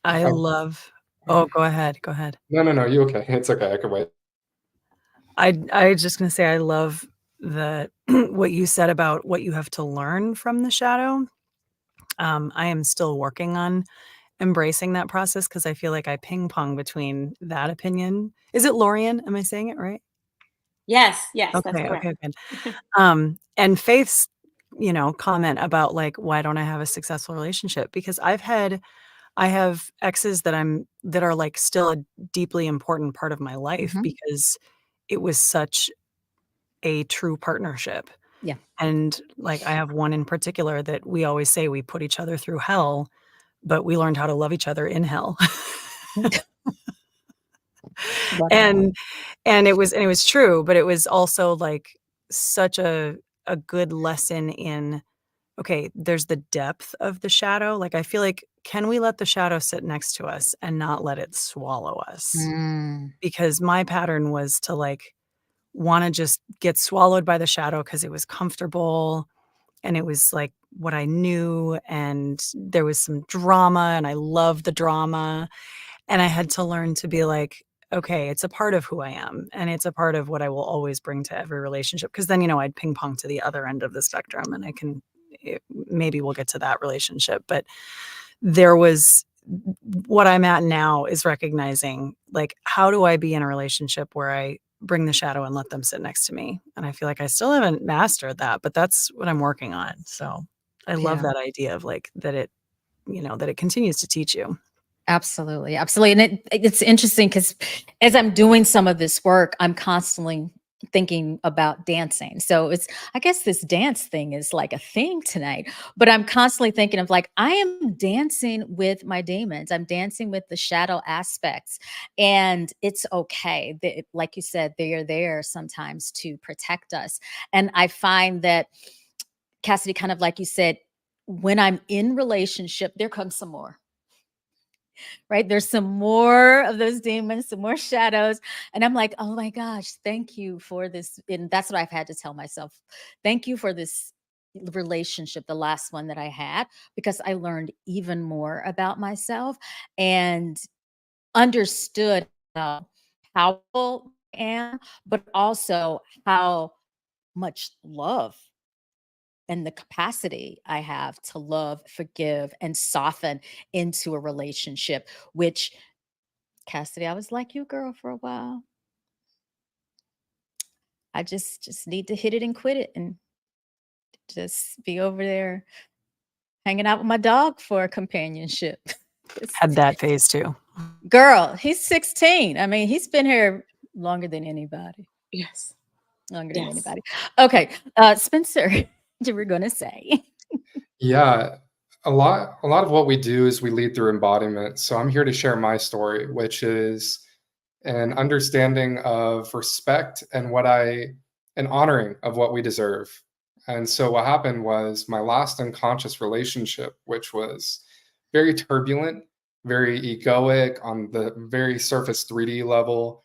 I love. Oh, go ahead. Go ahead. No. You okay? It's okay. I can wait. I was just going to say, I love what you said about what you have to learn from the shadow. I am still working on embracing that process because I feel like I ping pong between that opinion. Is it Lorian? Am I saying it right? Yes, yes, that's Okay, correct. okay, good. And Faith's, comment about like, why don't I have a successful relationship? Because I have exes that are like still a deeply important part of my life Mhm. because it was such a true partnership. Yeah. And like, I have one in particular that we always say we put each other through hell, but we learned how to love each other in hell. Love that. And it was true, but it was also like such a good lesson in, okay, there's the depth of the shadow. Like, I feel like, can we let the shadow sit next to us and not let it swallow us? Mm. Because my pattern was to like want to just get swallowed by the shadow because it was comfortable and it was like what I knew, and there was some drama and I loved the drama. And I had to learn to be like, okay, it's a part of who I am, and it's a part of what I will always bring to every relationship. Because then, I'd ping pong to the other end of the spectrum, and maybe we'll get to that relationship. But there was what I'm at now is recognizing, like, how do I be in a relationship where I bring the shadow and let them sit next to me? And I feel like I still haven't mastered that, but that's what I'm working on. So I love Yeah. that idea of like that it continues to teach you. Absolutely, absolutely. And it's interesting because as I'm doing some of this work, I'm constantly thinking about dancing. So I guess this dance thing is like a thing tonight, but I'm constantly thinking of like, I am dancing with my demons. I'm dancing with the shadow aspects. And it's okay. Like you said, they are there sometimes to protect us. And I find that, Cassidy, kind of like you said, when I'm in relationship, there comes some more. Right? There's some more of those demons, some more shadows. And I'm like, oh my gosh, thank you for this. And that's what I've had to tell myself. Thank you for this relationship, the last one that I had, because I learned even more about myself and understood how powerful I am, but also how much love and the capacity I have to love, forgive, and soften into a relationship, which, Cassidy, I was like you, girl, for a while. I just need to hit it and quit it and just be over there hanging out with my dog for companionship. Had that phase too. Girl, he's 16. I mean, he's been here longer than anybody. Yes. Longer than Yes. anybody. Okay. Spencer, you were gonna say. Yeah, a lot of what we do is we lead through embodiment. So I'm here to share my story, which is an understanding of respect and an honoring of what we deserve. And so what happened was my last unconscious relationship, which was very turbulent, very egoic on the very surface 3D level.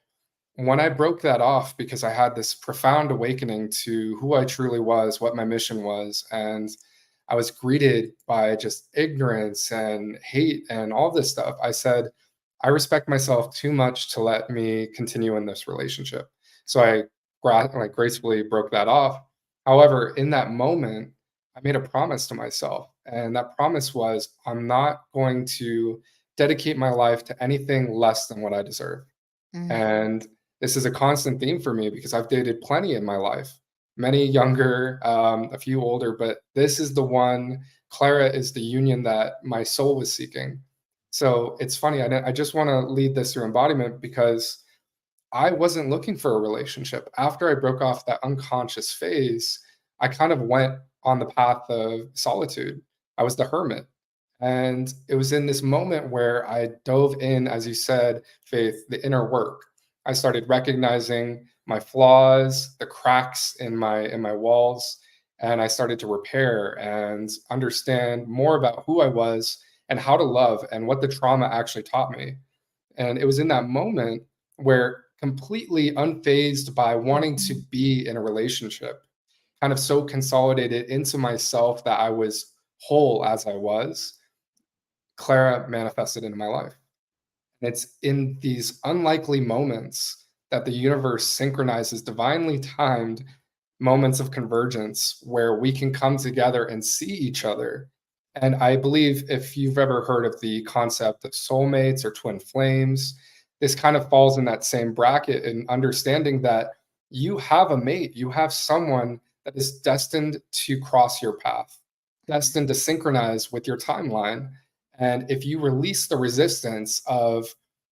When I broke that off because I had this profound awakening to who I truly was, what my mission was, and I was greeted by just ignorance and hate and all this stuff, I said, I respect myself too much to let me continue in this relationship. So I gracefully broke that off. However, in that moment, I made a promise to myself. And that promise was, I'm not going to dedicate my life to anything less than what I deserve. Mm. And this is a constant theme for me because I've dated plenty in my life, many younger, a few older, but this is the one. Clara is the union that my soul was seeking. So it's funny. I just want to lead this through embodiment because I wasn't looking for a relationship. After I broke off that unconscious phase, I kind of went on the path of solitude. I was the hermit. And it was in this moment where I dove in, as you said, Faith, the inner work. I started recognizing my flaws, the cracks in my walls, and I started to repair and understand more about who I was and how to love and what the trauma actually taught me. And it was in that moment where, completely unfazed by wanting to be in a relationship, kind of so consolidated into myself that I was whole as I was, Clara manifested into my life. And it's in these unlikely moments that the universe synchronizes divinely timed moments of convergence where we can come together and see each other And I believe if you've ever heard of the concept of soulmates or twin flames, this kind of falls in that same bracket in understanding that you have a mate, you have someone that is destined to cross your path, destined to synchronize with your timeline. And if you release the resistance of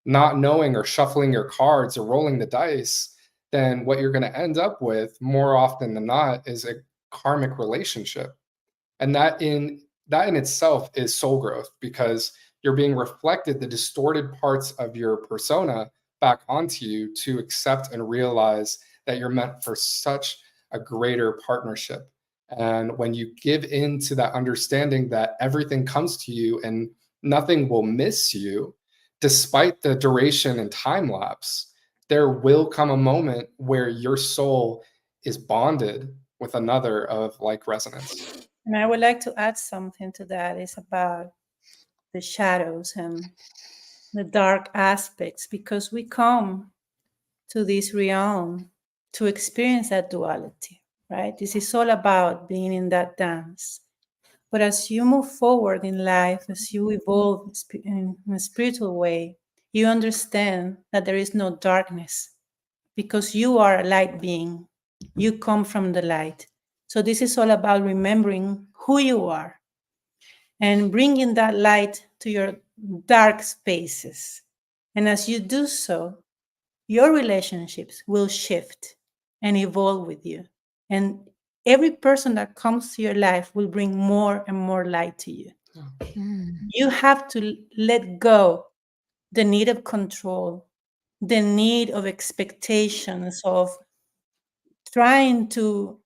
not knowing or shuffling your cards or rolling the dice, then what you're going to end up with more often than not is a karmic relationship. And that in itself is soul growth, because you're being reflected the distorted parts of your persona back onto you to accept and realize that you're meant for such a greater partnership. And when you give in to that understanding that everything comes to you and nothing will miss you, despite the duration and time lapse, there will come a moment where your soul is bonded with another of like resonance. And I would like to add something to that. It's about the shadows and the dark aspects, because we come to this realm to experience that duality, right? This is all about being in that dance. But as you move forward in life, as you evolve in a spiritual way, you understand that there is no darkness, because you are a light being. You come from the light. So this is all about remembering who you are and bringing that light to your dark spaces. And as you do so, your relationships will shift and evolve with you. And every person that comes to your life will bring more and more light to you. You have to let go the need of control, the need of expectations, of trying to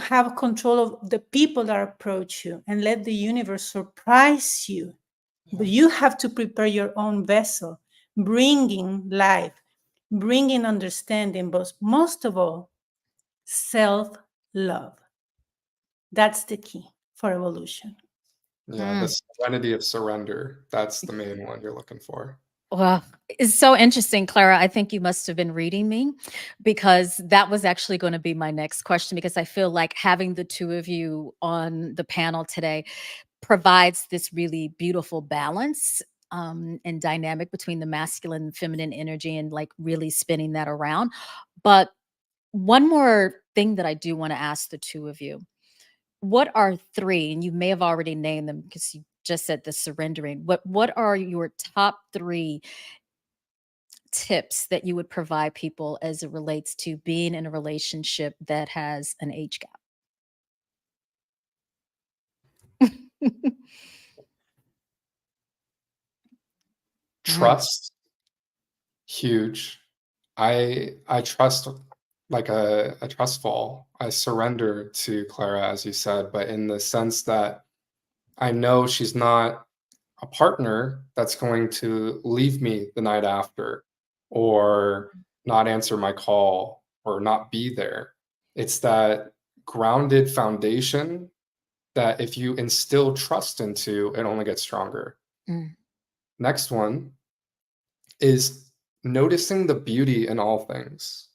have control of the people that approach you, and let the universe surprise you. But you have to prepare your own vessel, bringing life, bringing understanding, but most of all, self-love. That's the key for evolution. Yeah, the serenity of surrender. That's the main one you're looking for. Well, it's so interesting, Clara. I think you must have been reading me, because that was actually going to be my next question, because I feel like having the two of you on the panel today provides this really beautiful balance and dynamic between the masculine and feminine energy, and like really spinning that around. But one more thing that I do want to ask the two of you. What are three, and you may have already named them because you just said the surrendering. What are your top three tips that you would provide people as it relates to being in a relationship that has an age gap? Trust, huge. I trust like a trust fall. I surrender to Clara, as you said, but in the sense that I know she's not a partner that's going to leave me the night after, or not answer my call, or not be there. It's that grounded foundation that if you instill trust into, it only gets stronger. Mm. Next one is noticing the beauty in all things.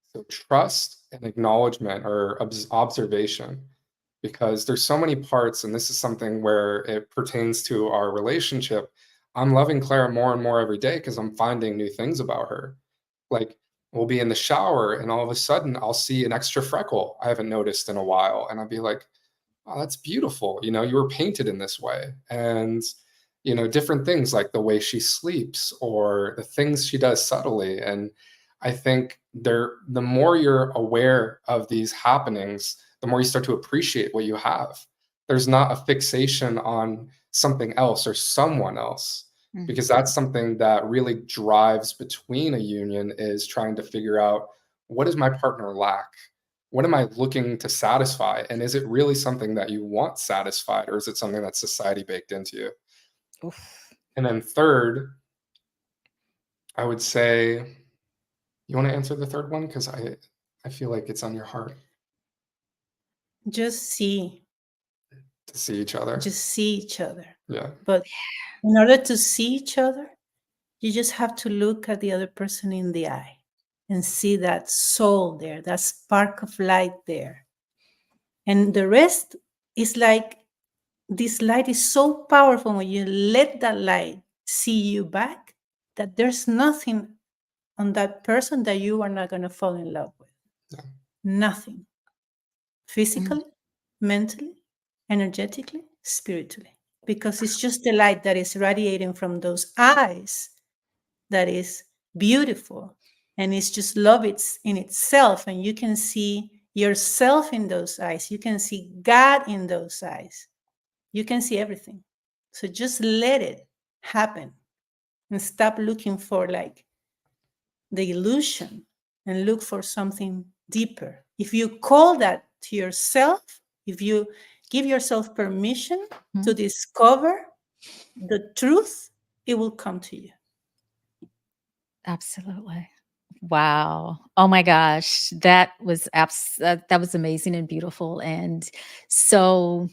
So trust and acknowledgement, or observation, because there's so many parts, and this is something where it pertains to our relationship. I'm loving Clara more and more every day because I'm finding new things about her. Like, we'll be in the shower and all of a sudden I'll see an extra freckle I haven't noticed in a while, and I'll be like, oh, that's beautiful. You were painted in this way. And different things like the way she sleeps or the things she does subtly. And I think the more you're aware of these happenings, the more you start to appreciate what you have. There's not a fixation on something else or someone else, because that's something that really drives between a union, is trying to figure out, what does my partner lack? What am I looking to satisfy? And is it really something that you want satisfied, or is it something that society baked into you? Oof. And then third, I would say, you want to answer the third one? Because I feel like it's on your heart. Just see. To see each other. Just see each other. Yeah. But in order to see each other, you just have to look at the other person in the eye and see that soul there, that spark of light there. And the rest is like this light is so powerful when you let that light see you back, that there's nothing on that person that you are not going to fall in love with. Yeah. Nothing. Physically, mentally, energetically, spiritually. Because it's just the light that is radiating from those eyes that is beautiful. And it's just love it's in itself. And you can see yourself in those eyes. You can see God in those eyes. You can see everything. So just let it happen and stop looking for like the illusion and look for something deeper. If you call that to yourself, if you give yourself permission to discover the truth, it will come to you. Absolutely. Wow. Oh my gosh. That was that was amazing and beautiful and so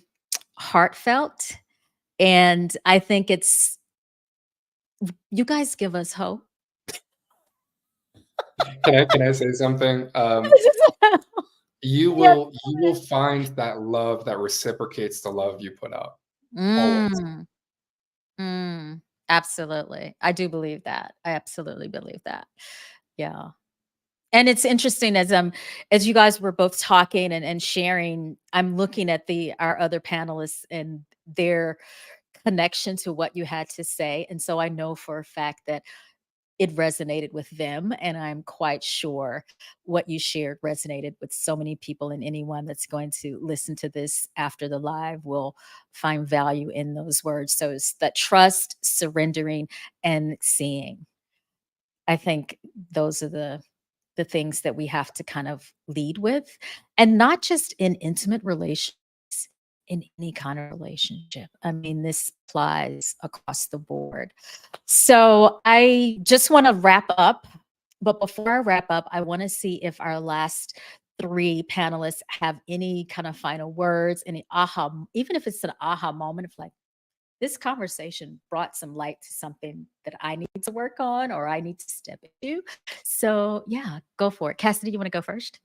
heartfelt. And I think it's you guys give us hope. Can I say something? You Yes. will find that love that reciprocates the love you put out. Always. Absolutely. I do believe that. I absolutely believe that. Yeah. And it's interesting as you guys were both talking and sharing, I'm looking at our other panelists and their connection to what you had to say. And so I know for a fact that it resonated with them. And I'm quite sure what you shared resonated with so many people, and anyone that's going to listen to this after the live will find value in those words. So it's that trust, surrendering, and seeing. I think those are the things that we have to kind of lead with, and not just in intimate relationships, in any kind of relationship. I mean, this applies across the board. So I just want to wrap up. But before I wrap up, I want to see if our last three panelists have any kind of final words, any aha, even if it's an aha moment of like, this conversation brought some light to something that I need to work on or I need to step into. So yeah, go for it. Cassidy, you want to go first?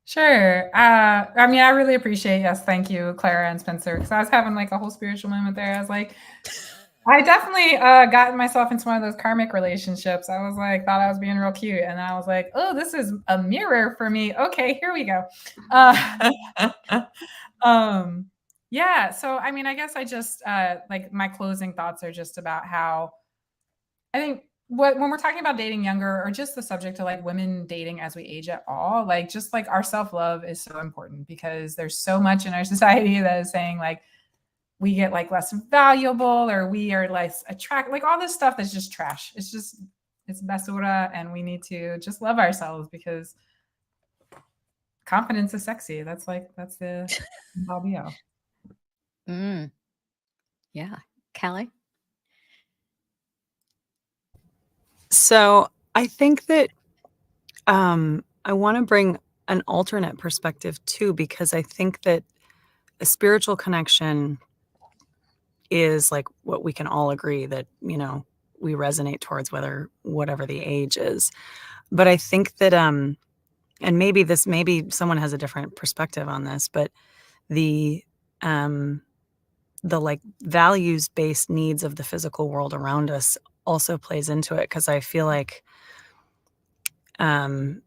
Sure. I mean, I really appreciate, yes, thank you, Clara and Spencer, because I was having like a whole spiritual moment there. I was like, I definitely gotten myself into one of those karmic relationships. I was like, thought I was being real cute. And I was like, oh, this is a mirror for me. Okay, here we go. Yeah. So, I mean, I guess I just like my closing thoughts are just about how I think when we're talking about dating younger or just the subject of like women dating as we age at all, like just like our self-love is so important because there's so much in our society that is saying like we get like less valuable or we are less attractive, like all this stuff that's just trash. It's basura, and we need to just love ourselves because confidence is sexy. That's the hobby. Yeah. Callie? So I think that I want to bring an alternate perspective too, because I think that a spiritual connection is like what we can all agree that, you know, we resonate towards whatever the age is. But I think that, and maybe someone has a different perspective on this, but the like values-based needs of the physical world around us also plays into it. Cause I feel like, I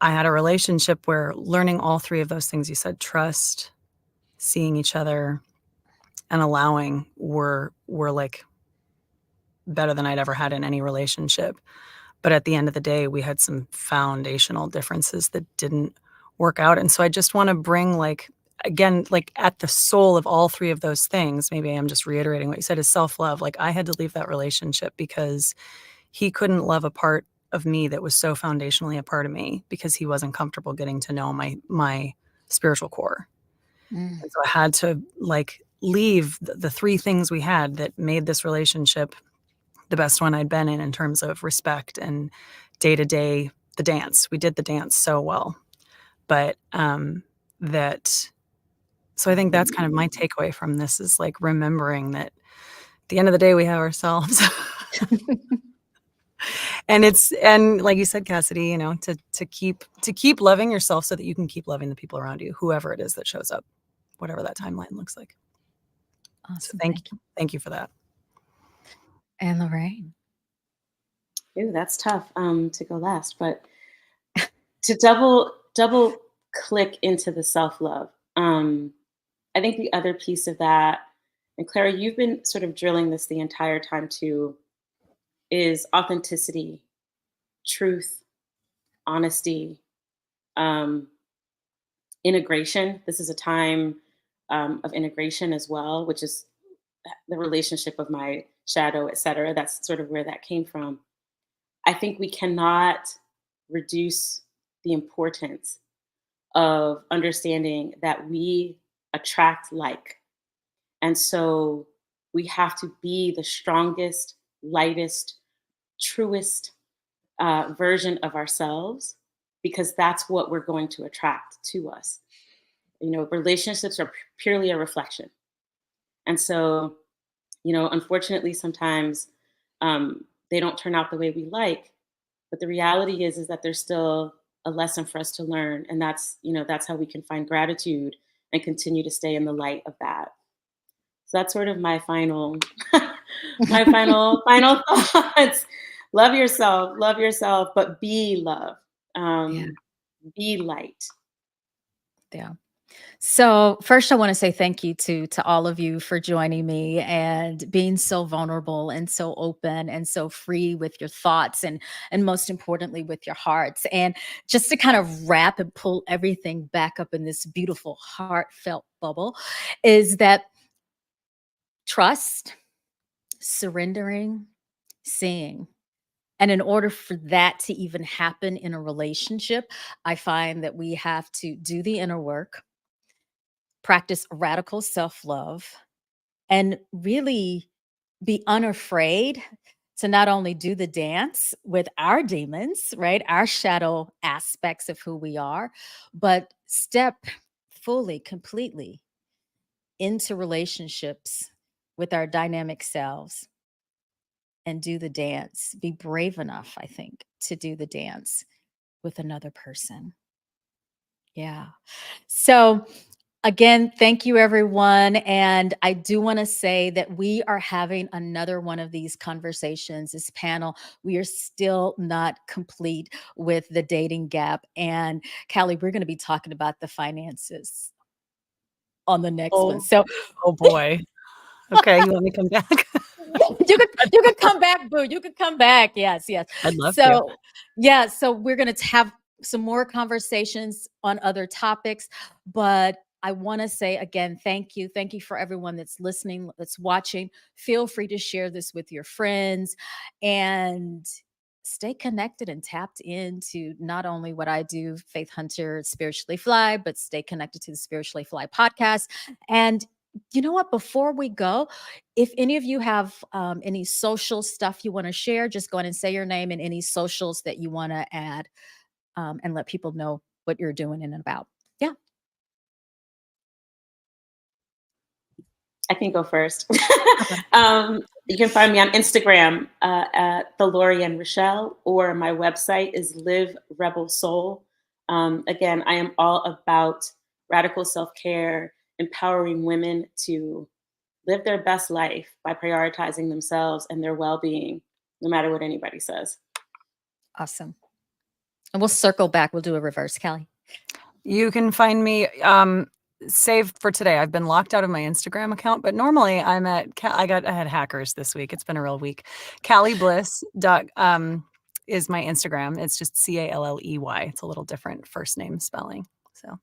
had a relationship where learning all three of those things you said, trust, seeing each other, and allowing were like better than I'd ever had in any relationship. But at the end of the day, we had some foundational differences that didn't work out. And so I just want to bring like, again, like at the soul of all three of those things, maybe I'm just reiterating what you said, is self-love. Like I had to leave that relationship because he couldn't love a part of me that was so foundationally a part of me because he wasn't comfortable getting to know my spiritual core. And so I had to like leave the three things we had that made this relationship the best one I'd been in terms of respect and day to day, the dance. We did the dance so well, but so I think that's kind of my takeaway from this is like remembering that at the end of the day, we have ourselves. And like you said, Cassidy, you know, to keep loving yourself so that you can keep loving the people around you, whoever it is that shows up, whatever that timeline looks like. Awesome. So thank you for that. And Lorraine. Ooh, that's tough to go last, but to double click into the self-love. I think the other piece of that, and Clara, you've been sort of drilling this the entire time too, is authenticity, truth, honesty, integration. This is a time of integration as well, which is the relationship of my shadow, et cetera. That's sort of where that came from. I think we cannot reduce the importance of understanding that we attract like. And so we have to be the strongest, lightest, truest version of ourselves, because that's what we're going to attract to us. You know, relationships are purely a reflection. And so, you know, unfortunately, sometimes they don't turn out the way we like. But the reality is that there's still a lesson for us to learn. And that's, you know, that's how we can find gratitude and continue to stay in the light of that. So that's sort of my final, final thoughts. Love yourself, but be love. Be light. Yeah. So first, I want to say thank you to all of you for joining me and being so vulnerable and so open and so free with your thoughts and most importantly with your hearts. And just to kind of wrap and pull everything back up in this beautiful heartfelt bubble is that trust, surrendering, seeing. And in order for that to even happen in a relationship, I find that we have to do the inner work, practice radical self-love, and really be unafraid to not only do the dance with our demons, right? Our shadow aspects of who we are, but step fully, completely into relationships with our dynamic selves and do the dance. Be brave enough, I think, to do the dance with another person. Yeah. So again, thank you, everyone. And I do want to say that we are having another one of these conversations, this panel. We are still not complete with the dating gap. And Callie, we're going to be talking about the finances on the next one. So, Oh boy. Okay, you want me to come back? you could come back, boo. You could come back. Yes, yes. I'd love to. So, yeah, so we're going to have some more conversations on other topics, but I want to say again, thank you. Thank you for everyone that's listening, that's watching. Feel free to share this with your friends and stay connected and tapped into not only what I do, Faith Hunter, Spiritually Fly, but stay connected to the Spiritually Fly podcast. And you know what? Before we go, if any of you have any social stuff you want to share, just go ahead and say your name and any socials that you want to add and let people know what you're doing and about. Yeah. I can go first. You can find me on Instagram at the Lori and Rochelle, or my website is Live Rebel Soul. Again, I am all about radical self-care, empowering women to live their best life by prioritizing themselves and their well-being, no matter what anybody says. Awesome. And we'll circle back. We'll do a reverse, Callie. You can find me saved for today. I've been locked out of my Instagram account, but normally I'm at I had hackers this week. It's been a real week. Callie Bliss is my Instagram. It's just Calley. It's a little different first name spelling. So you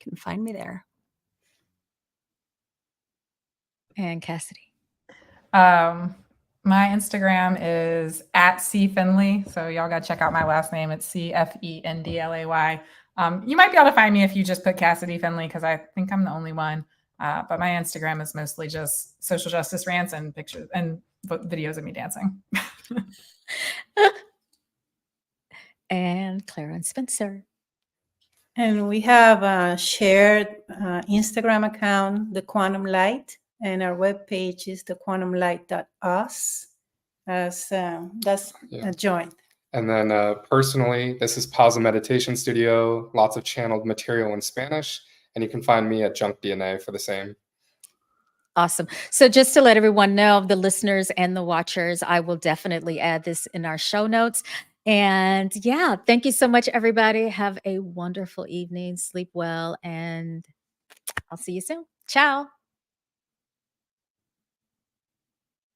can find me there. And Cassidy. My Instagram is at @cfinley. So y'all got to check out my last name. It's CFENDLAY. You might be able to find me if you just put Cassidy Finley, because I think I'm the only one. But my Instagram is mostly just social justice rants and pictures and videos of me dancing. And Clara and Spencer. And we have a shared Instagram account, The Quantum Light, and our webpage is thequantumlight.us. That's a joint. And then personally, this is Pause Meditation Studio, lots of channeled material in Spanish. And you can find me at Junk DNA for the same. Awesome. So just to let everyone know, the listeners and the watchers, I will definitely add this in our show notes. And yeah, thank you so much, everybody. Have a wonderful evening. Sleep well, and I'll see you soon. Ciao.